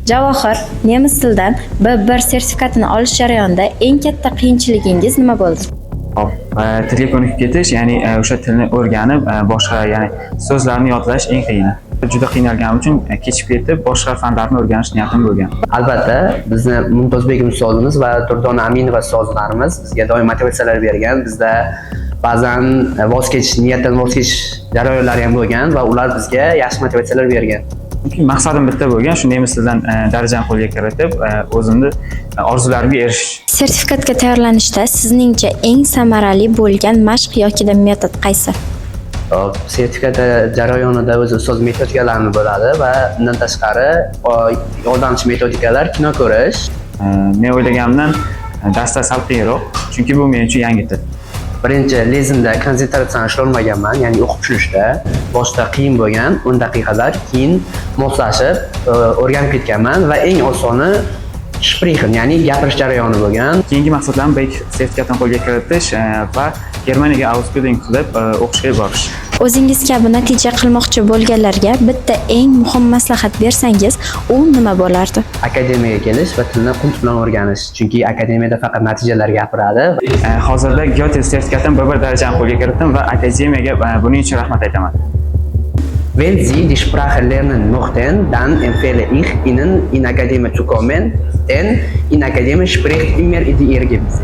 Javohir, nemis tilidan B1 sertifikatini olish jarayonida eng katta qiyinchiligingiz nima bo'ldi? Tilga ko'nikib ketish, ya'ni o'sha tilni o'rganib, boshqa, ya'ni so'zlarni yodlash eng qiyini. Juda qiynalganim uchun kechib ketib, boshqa fanlarni o'rganish niyatim bo'lgan. Albatta, bizni Mumtozbekov ustozimiz va Durdona Aminova ustozlarimiz bizga doim motivatsiyalar bergan. Bizda ba'zan niyatdan voz kechish jarayonlari ham bo'lgan va ular bizga yaxshi motivatsiyalar bergan. Maqsadim bitta bo'lgan, shu nemis tilidan darajani qo'lga kiritib, o'zimni orzularimga erishish. Sertifikatga tayyorlanishda sizningcha eng samarali bo'lgan mashq yoki metod qaysi? Sertifikat jarayonida o'zi ustoz metodikalarni bo'ladi va undan tashqari yordamchi metodikalar, kino ko'rish. Men o'ylaganimdan darslar sal qiyinroq, chunki bu men uchun yangi til. Birinchi lezimda konsentratsiyani ushlolmaganman, ya'ni o'qib tushishda boshda qiyin bo'lgan 10 daqiqalar, keyin moslashib o'rganib ketganman va eng osoni sprechen, ya'ni gapirish jarayoni bo'lgan. Keyingi maqsadlarim sertifikatni qo'lga kiritish va Germaniyaga Ausbildung qilib o'qishga borish. O'zingiz kabi natija qilmoqchi bo'lganlarga bitta eng muhim maslahat bersangiz, u nima bo'lardi? Akademiyaga kelish va tilni qunt bilan o'rganish. Chunki akademiyada faqat natijalar gapiradi. Hozirda Goethe sertifikatini B1 darajani qo'lga kiritdim va akademiyaga buning uchun rahmat aytaman. Wenn Sie die Sprache lernen möchten, dann empfehle ich Ihnen in Akademie zu kommen, denn in Akademie spricht immer die Ergebnisse.